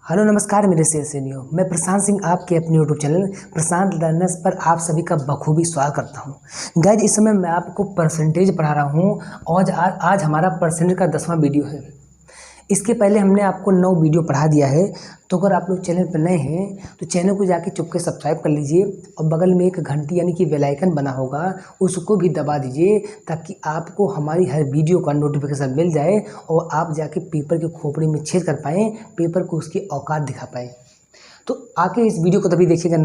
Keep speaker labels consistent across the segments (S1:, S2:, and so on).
S1: Hello नमस्कार मेरे सेनियो, मैं प्रशांत सिंह आपके अपने यूट्यूब चैनल प्रशांत लर्नर्स पर आप सभी का बखूबी स्वागत करता हूं। गाइज इस समय मैं आपको परसेंटेज पढ़ा रहा हूं और आज हमारा परसेंटेज का 10वां वीडियो है। इसके पहले हमने आपको 9 वीडियो पढ़ा दिया है, तो अगर आप लोग चैनल पर नए हैं तो चैनल को जाके चुपके सब्सक्राइब कर लीजिए और बगल में एक घंटी यानी कि बेल आइकन बना होगा उसको भी दबा दीजिए ताकि आपको हमारी हर वीडियो का नोटिफिकेशन मिल जाए और आप जाके पेपर की खोपड़ी में छेद कर पाएँ, पेपर को उसकी औकात दिखा पाएँ। तो आके इस वीडियो को तभी देखिएगा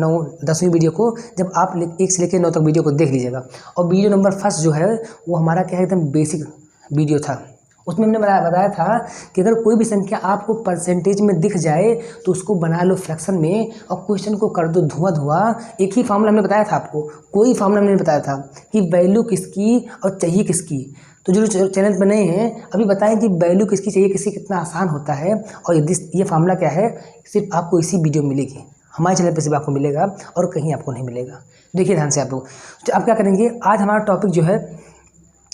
S1: 10वीं वीडियो को, जब आप 1 से लेकर 9 तक वीडियो को देख लीजिएगा। और वीडियो नंबर 1 जो है वो हमारा क्या है, एकदम बेसिक वीडियो था। उसमें हमने बताया था कि अगर कोई भी संख्या आपको परसेंटेज में दिख जाए तो उसको बना लो फ्रैक्शन में और क्वेश्चन को कर दो धुआं। एक ही फार्मूला हमने बताया था आपको, कोई फार्मूला हमने बताया था कि वैल्यू किसकी और चाहिए किसकी। तो जो चैनल पर नए हैं अभी बताएं कि वैल्यू किसकी चाहिए किसकी कितना आसान होता है। और ये फार्मूला क्या है, सिर्फ आपको इसी वीडियो में मिलेगी, हमारे चैनल पर सिर्फ आपको मिलेगा और कहीं आपको नहीं मिलेगा। देखिए ध्यान से आप लोग। तो आप क्या करेंगे, आज हमारा टॉपिक जो है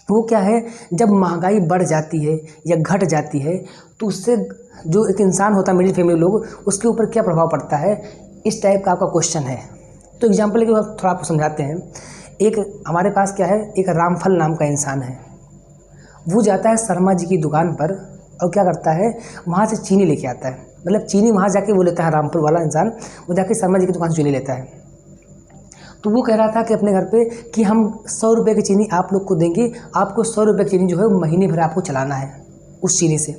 S1: वो क्या है, जब महंगाई बढ़ जाती है या घट जाती है तो उससे जो एक इंसान होता है, मिडिल फैमिली लोग, उसके ऊपर क्या प्रभाव पड़ता है, इस टाइप का आपका क्वेश्चन है। तो एग्जांपल के थोड़ा आपको समझाते हैं। एक हमारे पास क्या है, एक रामफल नाम का इंसान है। वो जाता है शर्मा जी की दुकान पर और क्या करता है, वहाँ से चीनी लेके आता है। मतलब चीनी वहाँ जाके वो लेता है, रामपुर वाला इंसान वो जाके शर्मा जी की दुकान से चीनी लेता है। तो वो कह रहा था कि अपने घर पे कि हम 100 रुपये की चीनी आप लोग को देंगे, आपको 100 रुपये की चीनी जो है वो महीने भर आपको चलाना है उस चीनी से।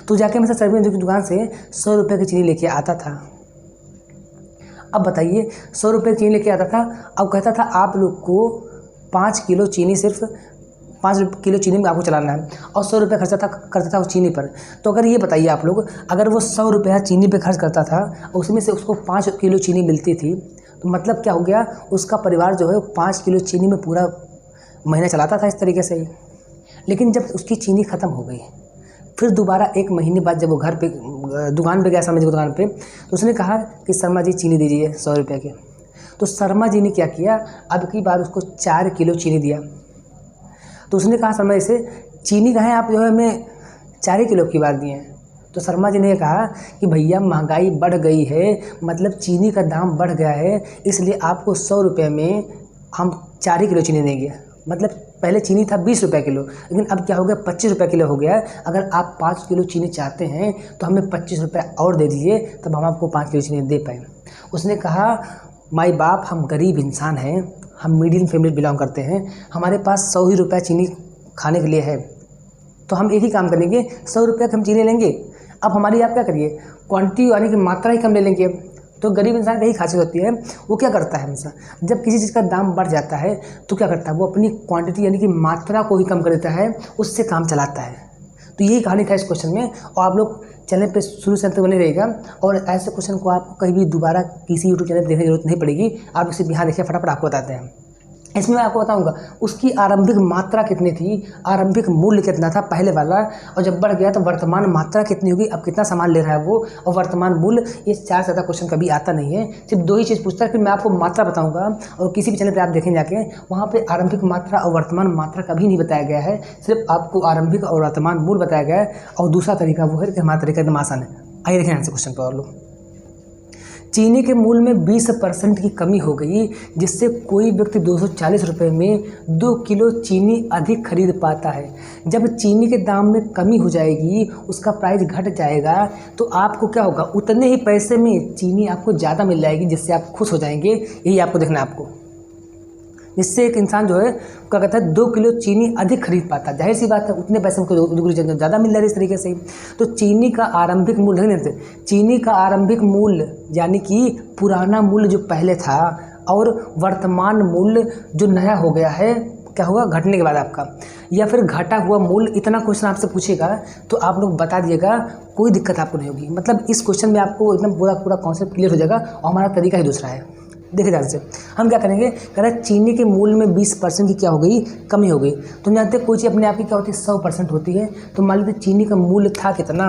S1: तो जाके मैं शर्मा जी की दुकान से 100 रुपये की चीनी लेके आता था। अब बताइए, 100 रुपये की चीनी लेके आता था। अब कहता था आप लोग को 5 किलो चीनी, सिर्फ 5 किलो चीनी में आपको चलाना है और 100 रुपये खर्चा करता था उस चीनी पर। तो अगर ये बताइए आप लोग, अगर वो 100 रुपया चीनी पे खर्च करता था और उसमें से उसको 5 किलो चीनी मिलती थी, तो मतलब क्या हो गया, उसका परिवार जो है 5 किलो चीनी में पूरा महीना चलाता था इस तरीके से ही। लेकिन जब उसकी चीनी ख़त्म हो गई, फिर दोबारा 1 महीने बाद जब वो घर पे दुकान पे गया, शर्मा जी की दुकान पे, तो उसने कहा कि शर्मा जी चीनी दीजिए 100 रुपये के। तो शर्मा जी ने क्या किया, अब की बार उसको 4 किलो चीनी दिया। तो उसने कहा शर्मा जी से, चीनी कहाँ है, आप जो है हमें 4 ही किलो की बार दिए हैं। तो शर्मा जी ने कहा कि भैया महंगाई बढ़ गई है, मतलब चीनी का दाम बढ़ गया है, इसलिए आपको 100 रुपये में हम 4 ही किलो चीनी देंगे। मतलब पहले चीनी था 20 रुपये किलो, लेकिन अब क्या हो गया, 25 रुपये किलो हो गया। अगर आप 5 किलो चीनी चाहते हैं तो हमें 25 रुपये और दे दीजिए, तब हम आपको 5 किलो चीनी दे पाएँ। उसने कहा, माई बाप, हम गरीब इंसान हैं, हम मिडिल फैमिली बिलोंग करते हैं, हमारे पास 100 ही रुपये चीनी खाने के लिए है, तो हम एक ही काम करेंगे, 100 रुपये का हम चीनी लेंगे। अब हमारी आप क्या करिए, क्वांटिटी यानी कि मात्रा ही कम ले लेंगे। तो गरीब इंसान की यही खासियत होती है, वो क्या करता है हमेशा, जब किसी चीज़ का दाम बढ़ जाता है तो क्या करता है, वो अपनी क्वांटिटी यानी कि मात्रा को ही कम कर देता है, उससे काम चलाता है। तो यही कहानी था इस क्वेश्चन में। और आप लोग चैनल पे शुरू से अंत तक बने रहेगा और ऐसे क्वेश्चन को आपको कहीं भी दोबारा किसी यूट्यूब चैनल पर देखने की जरूरत नहीं पड़ेगी। आप इसे यहाँ देखिए, फटाफट आपको बताते हैं। इसमें मैं आपको बताऊंगा उसकी आरंभिक मात्रा कितनी थी, आरंभिक मूल्य कितना था पहले वाला, और जब बढ़ गया तो वर्तमान मात्रा कितनी होगी, अब कितना सामान ले रहा है वो, और वर्तमान मूल्य। ये 4 से ज़्यादा क्वेश्चन कभी आता नहीं है, सिर्फ 2 ही चीज़ पूछता है। फिर मैं आपको मात्रा बताऊंगा और किसी भी चैनल पर आप देखें जाके, वहाँ पर आरंभिक मात्रा और वर्तमान मात्रा कभी नहीं बताया गया है, सिर्फ आपको आरंभिक और वर्तमान मूल्य बताया गया है। और दूसरा तरीका वो है कि हमारा तरीका एकदम आसान है। आइए देखें आंसर क्वेश्चन पर। और लोग, चीनी के मूल्य में 20% की कमी हो गई, जिससे कोई व्यक्ति 240 रुपये में 2 किलो चीनी अधिक खरीद पाता है। जब चीनी के दाम में कमी हो जाएगी, उसका प्राइस घट जाएगा, तो आपको क्या होगा, उतने ही पैसे में चीनी आपको ज़्यादा मिल जाएगी, जिससे आप खुश हो जाएंगे। यही आपको देखना है आपको, जिससे एक इंसान जो है क्या कहता है, 2 किलो चीनी अधिक खरीद पाता है। जाहिर सी बात है, उतने पैसे में 2 किलो ज़्यादा मिल रहा है इस तरीके से। तो चीनी का आरंभिक मूल्य नहीं, चीनी का आरंभिक मूल्य यानी कि पुराना मूल्य जो पहले था और वर्तमान मूल्य जो नया हो गया है, क्या होगा घटने के बाद आपका, या फिर घटा हुआ मूल्य। इतना क्वेश्चन आपसे पूछेगा तो आप लोग बता दिएगा, कोई दिक्कत आपको नहीं होगी। मतलब इस क्वेश्चन में आपको एकदम पूरा कॉन्सेप्ट क्लियर हो जाएगा। और हमारा तरीका ही दूसरा है, देखिए ध्यान से। हम क्या करेंगे, कह रहे चीनी के मूल्य में 20% की क्या हो गई, कमी हो गई। तो जानते हैं कोई चीज़ अपने आप की क्या होती है, 100% होती है। तो मान लेते चीनी का मूल्य था कितना,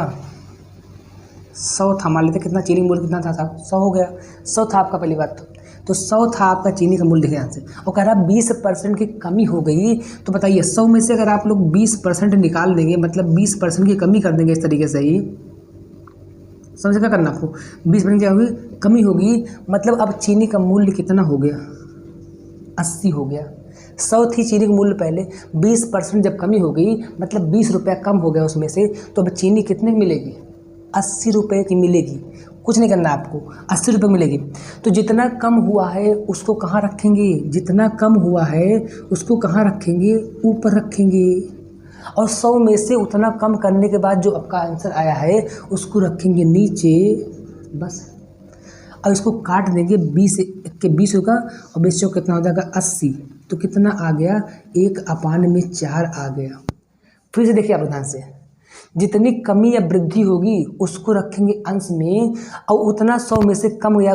S1: 100 था। मान लेते कितना चीनी मूल्य कितना था, 100 हो गया, 100 था आपका, पहली बात तो 100 था आपका चीनी का मूल्य। देखिए ध्यान से, और कह रहा 20% की कमी हो गई। तो बताइए 100 में से अगर आप लोग 20% निकाल देंगे, मतलब 20% की कमी कर देंगे इस तरीके से ही, समझ क्या करना आपको, 20% क्या होगी, कमी होगी। मतलब अब चीनी का मूल्य कितना हो गया, 80 हो गया। 100 थी चीनी का मूल्य पहले, 20% जब कमी हो गई मतलब 20 रुपया कम हो गया उसमें से, तो अब चीनी कितने की मिलेगी, 80 रुपये की मिलेगी। कुछ नहीं करना आपको, 80 रुपये मिलेगी। तो जितना कम हुआ है उसको कहाँ रखेंगे, जितना कम हुआ है उसको कहाँ रखेंगे, ऊपर रखेंगे। और 100 में से उतना कम करने के बाद जो आपका आंसर आया है उसको रखेंगे नीचे, बस। और इसको काट देंगे 20 के 20 होगा और 20 कितना हो जाएगा 80। तो कितना आ गया, 1/4 आ गया। फिर से देखिए आप ध्यान से, जितनी कमी या वृद्धि होगी उसको रखेंगे अंश में, और उतना 100 में से कम या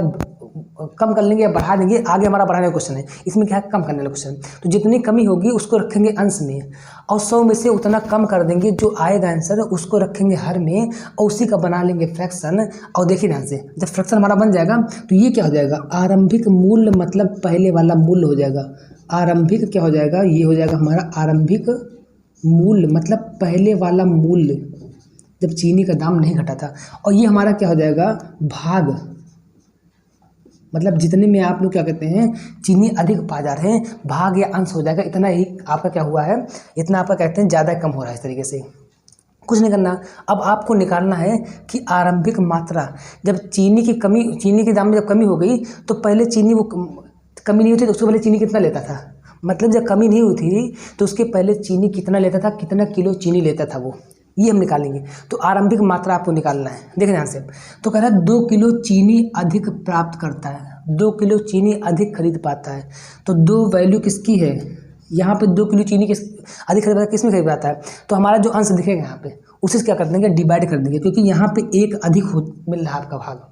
S1: कम कर लेंगे या बढ़ा देंगे। आगे हमारा बढ़ाने का क्वेश्चन है, इसमें क्या है, कम करने वाला क्वेश्चन। तो जितनी कमी होगी उसको रखेंगे अंश में, और 100 में से उतना कम कर देंगे, जो आएगा आंसर उसको रखेंगे हर में, और उसी का बना लेंगे फ्रैक्शन। और देखिए ध्यान से, जब फ्रैक्शन हमारा बन जाएगा तो ये क्या हो जाएगा, आरंभिक मूल्य मतलब पहले वाला मूल्य हो जाएगा। आरंभिक क्या हो जाएगा, ये हो जाएगा हमारा आरंभिक मूल्य मतलब पहले वाला मूल्य, जब चीनी का दाम नहीं घटा था। और ये हमारा क्या हो जाएगा, भाग, मतलब जितने में आप लोग क्या कहते हैं चीनी अधिक पा जा रहे हैं, भाग या अंश हो जाएगा। इतना ही आपका क्या हुआ है, इतना आपका कहते हैं ज़्यादा कम हो रहा है। इस तरीके से कुछ नहीं करना। अब आपको निकालना है कि आरंभिक मात्रा, जब चीनी की कमी, चीनी के दाम में जब कमी हो गई तो पहले चीनी वो कमी नहीं हुई थी तो उससे पहले चीनी कितना लेता था, मतलब जब कमी नहीं हुई थी तो उसके पहले चीनी कितना लेता था, कितना किलो चीनी लेता था वो, ये हम निकालेंगे। तो आरंभिक मात्रा आपको निकालना है। देखें ध्यान से, तो कह रहा है 2 किलो चीनी अधिक प्राप्त करता है, 2 किलो चीनी अधिक खरीद पाता है। तो 2 वैल्यू किसकी है, यहाँ पे 2 किलो चीनी किस अधिक खरीद पाता है, किस में खरीद पाता है। तो हमारा जो अंश दिखेगा यहाँ पे उसी से क्या कर देंगे, डिवाइड कर देंगे, क्योंकि यहाँ पे एक अधिक मिल रहा है आपका भाग।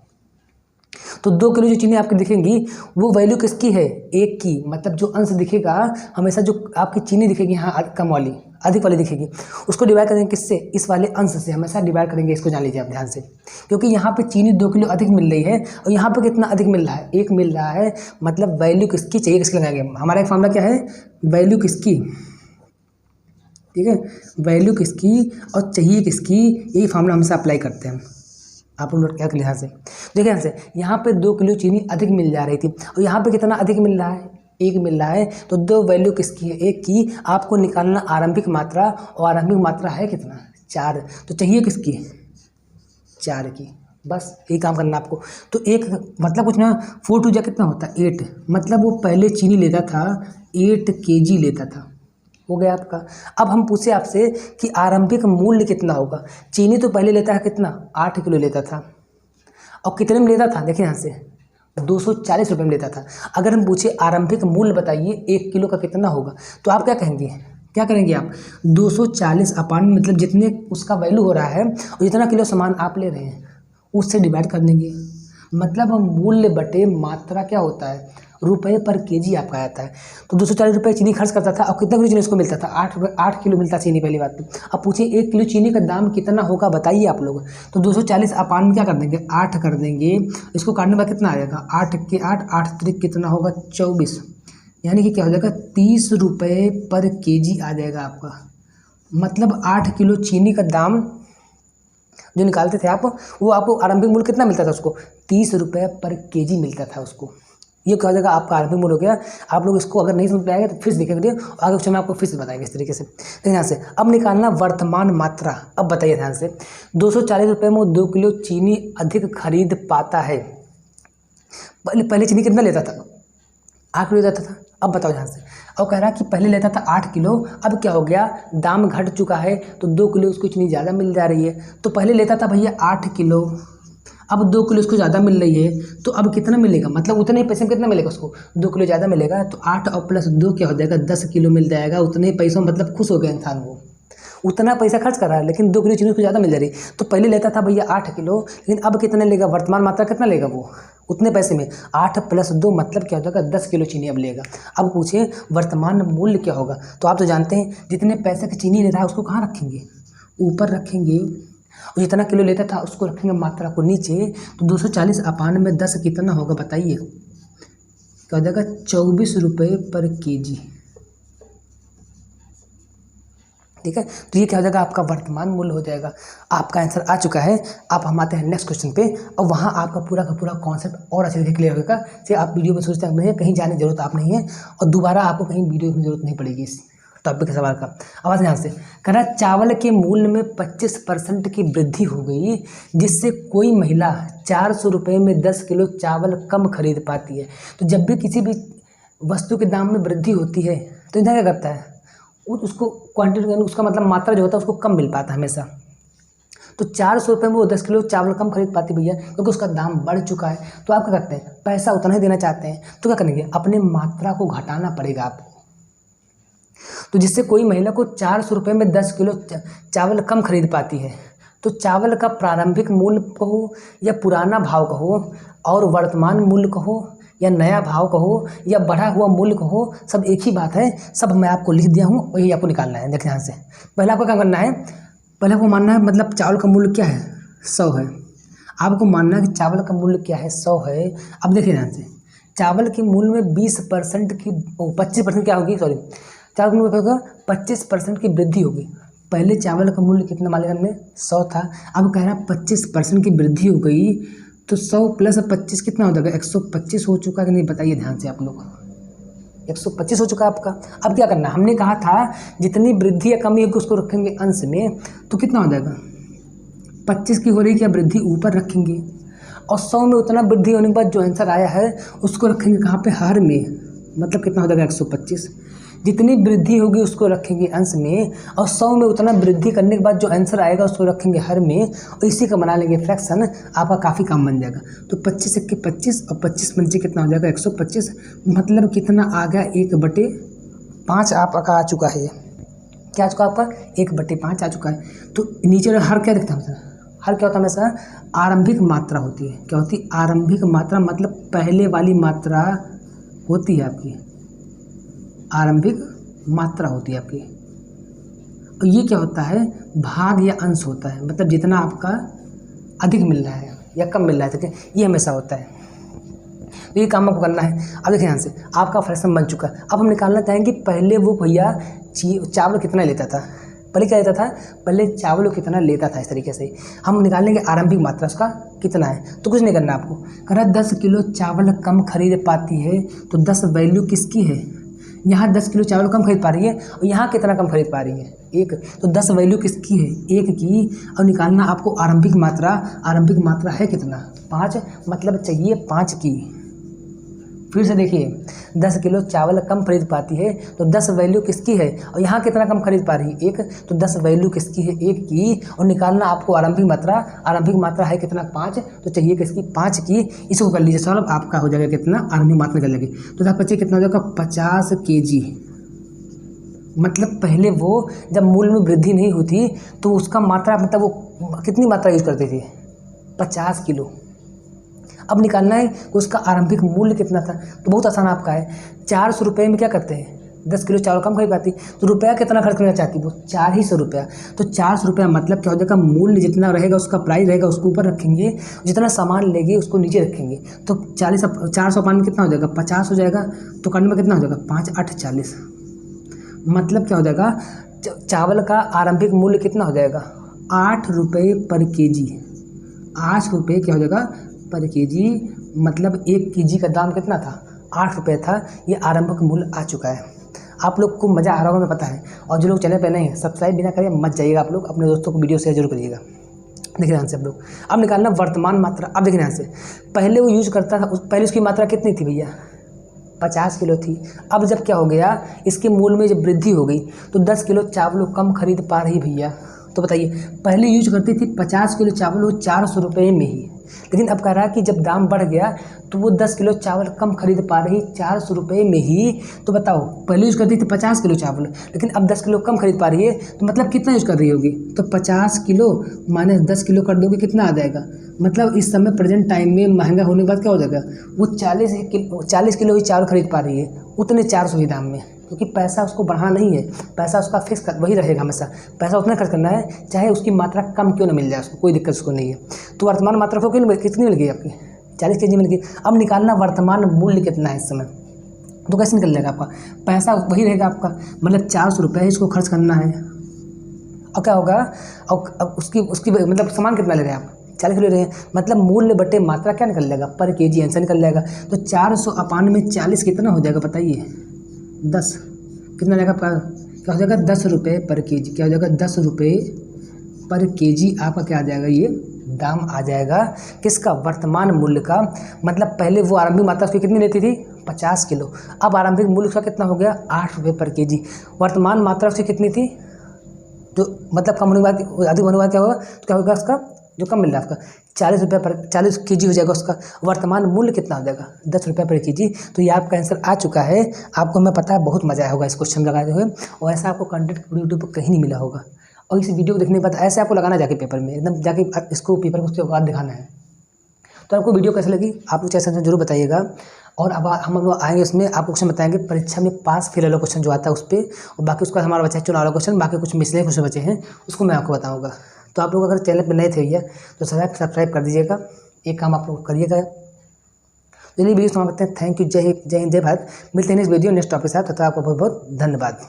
S1: तो 2 किलो जो चीनी आपकी दिखेंगी वो वैल्यू किसकी है, 1 की। मतलब जो अंश दिखेगा हमेशा, जो आपकी चीनी दिखेगी यहाँ कम वाली, अधिक वाली दिखेगी, उसको डिवाइड करेंगे किससे, इस वाले अंश से हमेशा डिवाइड करेंगे। इसको जान लीजिए आप ध्यान से, क्योंकि यहाँ पे चीनी 2 किलो अधिक मिल रही है और यहाँ पे कितना अधिक मिल रहा है, 1 मिल रहा है। मतलब वैल्यू किसकी चाहिए, किसकी लगाएंगे। हमारा एक फॉर्मूला क्या है, वैल्यू किसकी, ठीक है, वैल्यू किसकी और चाहिए किसकी, यही फॉर्मूला हमसे अप्लाई करते हैं। आप लोग क्या कर लिहाज से देखिए, यहाँ से यहाँ पे 2 किलो चीनी अधिक मिल जा रही थी और यहाँ पे कितना अधिक मिल रहा है, 1 मिल रहा है। तो 2 वैल्यू किसकी है, 1 की। आपको निकालना आरंभिक मात्रा, और आरंभिक मात्रा है कितना, 4। तो चाहिए किसकी, 4 की। बस यही काम करना आपको। तो एक मतलब कुछ ना, 4 2 जा कितना होता है, 8। मतलब वो पहले चीनी लेता था 8 kg लेता था, हो गया आपका। अब हम पूछे आपसे कि आरंभिक मूल्य कितना होगा। चीनी तो पहले लेता है कितना, 8 किलो लेता था, और कितने में लेता था, देखिए यहाँ से 240 रुपये में लेता था। अगर हम पूछे आरंभिक मूल्य बताइए 1 किलो का कितना होगा, तो आप क्या कहेंगे, क्या करेंगे आप, 240 अपान मतलब जितने उसका वैल्यू हो रहा है और जितना किलो सामान आप ले रहे हैं उससे डिवाइड कर देंगे। मतलब मूल्य बटे मात्रा क्या होता है, रुपये पर केजी आपका आता है। तो 240 रुपये चीनी खर्च करता था और कितना किलो चीनी उसको मिलता था, 8 किलो मिलता चीनी, पहली बात तो। अब पूछिए 1 किलो चीनी का दाम कितना होगा बताइए आप लोग। तो 240 अपान में क्या कर देंगे, 8 कर देंगे। इसको काटने में कितना आएगा, 8 के 8, 8 त्रिक कितना होगा 24, यानी कि क्या हो जाएगा 30 रुपये पर केजी आ जाएगा आपका। मतलब 8 किलो चीनी का दाम जो निकालते थे आप, वो आपको आरंभिक मूल्य कितना मिलता था उसको, 30 रुपये पर केजी मिलता था उसको। ये क्या हो जाएगा आपका आरंभिक मूल्य हो गया। आप लोग इसको अगर नहीं समझ पाएंगे तो फिर से देखेंगे, आगे क्वेश्चन में आपको फिर से बताएंगे इस तरीके से। तो यहाँ से अब निकालना वर्तमान मात्रा। अब बताइए ध्यान से, 240 रुपये में 2 किलो चीनी अधिक खरीद पाता है। पहले चीनी कितना लेता था, 8 किलो लेता था। अब बताओ ध्यान से, और कह रहा कि पहले लेता था 8 किलो, अब क्या हो गया, दाम घट चुका है तो 2 किलो उसको चीनी ज़्यादा मिल जा रही है। तो पहले लेता था भैया 8 किलो, अब 2 किलो उसको ज़्यादा मिल रही है, तो अब कितना मिलेगा, मतलब उतने ही पैसे में कितना मिलेगा उसको, 2 किलो ज़्यादा मिलेगा। तो 8 और प्लस 2 क्या हो जाएगा, 10 किलो मिल जाएगा। उतने ही पैसों मतलब खुश हो गया इंसान, वो उतना पैसा खर्च कर रहा है लेकिन 2 किलो चीनी उसको ज़्यादा मिल जा रही। तो पहले लेता था भैया 8 किलो, लेकिन अब कितना लेगा, वर्तमान मात्रा कितना लेगा वो, उतने पैसे में 8 प्लस 2 मतलब क्या हो जाएगा, 10 किलो चीनी अब लेगा। अब पूछे वर्तमान मूल्य क्या होगा, तो आप तो जानते हैं जितने पैसे की चीनी ले रहा है उसको कहाँ रखेंगे, ऊपर रखेंगे, और जितना किलो लेता था उसको रखेंगे मात्रा को नीचे। तो 240 अपान में 10 कितना होगा बताइए, क्या हो जाएगा 24 रुपये पर केजी। ठीक है। तो ये क्या हो जाएगा, आपका वर्तमान मूल्य हो जाएगा। आपका आंसर आ चुका है। अब हम आते हैं नेक्स्ट क्वेश्चन पे, और वहाँ आपका पूरा का पूरा कॉन्सेप्ट और अच्छे से क्लियर होगा। फिर आप वीडियो में सोचते हैं कहीं जाने की जरूरत आप नहीं है, और दोबारा आपको कहीं वीडियो की जरूरत नहीं पड़ेगी इस टॉपिक के सवाल का। आवाज़ ध्यान से कहना, चावल के मूल्य में 25% की वृद्धि हो गई, जिससे कोई महिला 400 रुपये में 10 किलो चावल कम खरीद पाती है। तो जब भी किसी भी वस्तु के दाम में वृद्धि होती है तो इधर क्या करता है, उसको क्वांटिटी, उसका मतलब मात्रा जो होता है उसको कम मिल पाता है हमेशा। तो 400 रुपये में वो 10 किलो चावल कम खरीद पाती भैया, क्योंकि उसका दाम बढ़ चुका है। तो आप क्या करते हैं, पैसा उतना ही देना चाहते हैं, तो क्या करेंगे, अपने मात्रा को घटाना पड़ेगा आपको। तो जिससे कोई महिला को 400 रुपये में 10 किलो चावल कम खरीद पाती है। तो चावल का प्रारंभिक मूल्य कहो या पुराना भाव कहो, और वर्तमान मूल्य कहो या नया भाव कहो या बढ़ा हुआ मूल्य कहो, सब एक ही बात है। सब मैं आपको लिख दिया हूँ, वही आपको निकालना है। देखिए ध्यान से, पहले आपको क्या करना है, पहले आपको मानना है मतलब चावल का मूल्य क्या है, 100 है। आपको मानना है कि चावल का मूल्य क्या है, 100 है। अब देखिए ध्यान से, चावल के मूल्य में 20% की 25% क्या होगी, सॉरी, चावल का मूल्य क्या होगा, 25% की वृद्धि होगी। पहले चावल का मूल्य कितना मान लिया हमने, 100 था। अब कह रहा है 25% की वृद्धि हो गई, तो 100 प्लस 25 कितना हो जाएगा, 125 हो चुका कि नहीं, बताइए ध्यान से आप लोग। 125 हो चुका आपका। अब क्या करना, हमने कहा था जितनी वृद्धि या कमी होगी उसको रखेंगे अंश में, तो कितना हो जाएगा, 25 की हो रही क्या वृद्धि, ऊपर रखेंगे, और 100 में उतना वृद्धि होने के बाद जो आंसर आया है उसको रखेंगे कहाँ पे, हर में, मतलब कितना हो जाएगा 125। जितनी वृद्धि होगी उसको रखेंगे अंश में, और 100 में उतना वृद्धि करने के बाद जो आंसर आएगा उसको रखेंगे हर में, और इसी का बना लेंगे फ्रैक्शन। आपका काफ़ी काम बन जाएगा। तो 25 के 25 और 25 में नीचे कितना हो जाएगा, 125, मतलब कितना आ गया, 1/5 आपका आ चुका है। क्या आ चुका आपका, 1/5 आ चुका है। तो नीचे हर क्या दिखता है, हर क्या होता है हमेशा, आरंभिक मात्रा होती है। क्या होती है, आरंभिक मात्रा, मतलब पहले वाली मात्रा होती है आपकी, आरंभिक मात्रा होती है आपकी। और ये क्या होता है, भाग या अंश होता है, मतलब जितना आपका अधिक मिल रहा है या कम मिल रहा है, ठीक है, ये हमेशा होता है। तो ये काम आपको करना है। अब देखिए ध्यान से, आपका फ्रैक्शन बन चुका है। अब हम निकालना चाहेंगे पहले वो भैया चावल कितना लेता था, पहले क्या लेता था, पहले चावल कितना लेता था। इस तरीके से हम निकाल लेंगे आरंभिक मात्रा उसका कितना है। तो कुछ नहीं करना आपको, कह रहा 10 किलो चावल कम खरीद पाती है, तो 10 वैल्यू किसकी है, यहाँ 10 किलो चावल कम खरीद पा रही है, और यहाँ कितना कम खरीद पा रही है, 1। तो 10 वैल्यू किसकी है, 1 की, और निकालना आपको आरंभिक मात्रा। आरंभिक मात्रा है कितना, 5, मतलब चाहिए 5 की। फिर से देखिए, 10 किलो चावल कम खरीद पाती है, तो 10 वैल्यू किसकी है, और यहाँ कितना कम खरीद पा रही है, 1। तो 10 वैल्यू किसकी है, 1 की, और निकालना आपको आरंभिक मात्रा। आरंभिक मात्रा है कितना, 5, तो चाहिए किसकी, 5 की। इसको कर लीजिए सॉल्व, आपका हो जाएगा कितना, आरंभिक मात्रा निकल जाएगी। तो 10 कितना हो जाएगा, 50 kg। मतलब पहले वो जब मूल्य में वृद्धि नहीं होती तो उसका मात्रा, मतलब वो कितनी मात्रा यूज करते थे, 50 किलो। अब निकालना है कि उसका आरंभिक मूल्य कितना था। तो बहुत आसान आपका है, 400 रुपये में क्या करते हैं, 10 किलो चावल कम खरीद पाती, तो रुपया कितना खर्च करना चाहती वो, 400 रुपया। तो 400 रुपया मतलब क्या हो जाएगा, मूल्य जितना रहेगा उसका प्राइस रहेगा उसको ऊपर रखेंगे, जितना सामान लेंगे उसको नीचे रखेंगे। तो 400 में कितना हो जाएगा, 50 हो जाएगा। तो करने में कितना हो जाएगा, 5 8 40, मतलब क्या हो जाएगा, चावल का आरंभिक मूल्य कितना हो जाएगा, 8 रुपये पर केजी। 8 रुपये क्या हो जाएगा पर केजी, मतलब 1 केजी का दाम कितना था, 8 रुपये था। ये आरंभिक मूल्य आ चुका है। आप लोग को मज़ा आ रहा होगा मैं पता है। और जो लोग चैनल पे नहीं है, सब्सक्राइब बिना करिए मत जाइएगा। आप लोग अपने दोस्तों को वीडियो शेयर जरूर करिएगा। देखिए ध्यान से आप लोग, अब निकालना वर्तमान मात्रा। अब देखिए ध्यान से, पहले वो यूज करता था, पहले उसकी मात्रा कितनी थी भैया, 50 किलो थी। अब जब क्या हो गया, इसके मूल्य में जब वृद्धि हो गई तो 10 किलो चावल कम खरीद पा रही भैया। तो बताइए, पहले यूज करती थी 50 किलो चावल वो 400 रुपये में ही, लेकिन अब कह रहा है कि जब दाम बढ़ गया तो वो 10 किलो चावल कम खरीद पा रही 400 रुपये में ही। तो बताओ, पहले यूज़ करती थी 50 किलो चावल, लेकिन अब 10 किलो कम खरीद पा रही है, तो मतलब कितना यूज़ कर रही होगी, तो 50 किलो माइनस 10 किलो कर दोगे कितना आ जाएगा, मतलब इस समय प्रेजेंट टाइम में महंगा होने के बाद क्या हो जाएगा, वो 40 किलो ही चावल खरीद पा रही है उतने 400 ही दाम में, क्योंकि पैसा उसको बढ़ाना नहीं है, पैसा उसका फिक्स वही रहेगा हमेशा। पैसा उतना खर्च करना है, चाहे उसकी मात्रा कम क्यों ना मिल जाए उसको, कोई दिक्कत उसको नहीं है। तो वर्तमान मात्रा को कितनी मिल गई आपकी, 40 kg मिल गई। अब निकालना वर्तमान मूल्य कितना है इस समय, तो कैसे निकल जाएगा आपका, पैसा वही रहेगा आपका, मतलब 400 रुपये इसको खर्च करना है, और क्या होगा, और अब उसकी मतलब सामान कितना ले रहे हैं आप, 40 किलो ले रहे हैं, मतलब मूल्य बटे मात्रा क्या निकल जाएगा, पर केजी आंसर निकल जाएगा। तो 400 में 40 कितना हो जाएगा बताइए, 10 कितना जाएगा, क्या हो जाएगा 10 रुपये पर केजी, क्या हो जाएगा 10 रुपये पर केजी आपका क्या आ जाएगा, ये दाम आ जाएगा किसका, वर्तमान मूल्य का। मतलब पहले वो आरंभिक मात्रा उसकी कितनी लेती थी, 50 किलो, अब आरंभिक मूल्य उसका कितना हो गया, 8 रुपये पर केजी। वर्तमान मात्रा उसकी कितनी थी, तो मतलब कम होने के बाद अधिक होने के बाद क्या होगा, तो क्या होगा उसका जो कम मिल रहा है उसका 40 केजी हो जाएगा, उसका वर्तमान मूल्य कितना हो जाएगा, 10 रुपये पर केजी। तो ये आपका आंसर आ चुका है। आपको मैं पता है बहुत मजा आया होगा इस क्वेश्चन लगाते हुए, और ऐसा आपको कंटेंट यूट्यूब पर कहीं नहीं मिला होगा। और इस वीडियो को देखने के बाद ऐसे आपको लगाना जाके पेपर में, एकदम जाके इसको पेपर को उसके बाद दिखाना है। तो आपको वीडियो कैसे लगी आप लोग चैनल जरूर बताइएगा। और अब हम लोग आएंगे उसमें आपको क्वेश्चन बताएंगे परीक्षा में पास फेल वाला क्वेश्चन जो आता है उस पर, और बाकी उसका हमारा बचा है चुनाव वाला क्वेश्चन, बाकी कुछ मिसले क्वेश्चन बचे हैं उसको मैं आपको बताऊँगा। तो आप लोग अगर चैनल पर नए थे भैया तो सब्सक्राइब कर दीजिएगा, एक काम आप लोग करिएगा। चलिए वीडियो समाप्त करते हैं। थैंक यू, जय हिंद जय भारत। मिलते हैं इस वीडियो नेक्स्ट टॉपिक के साथ, तब तक आपको बहुत बहुत धन्यवाद।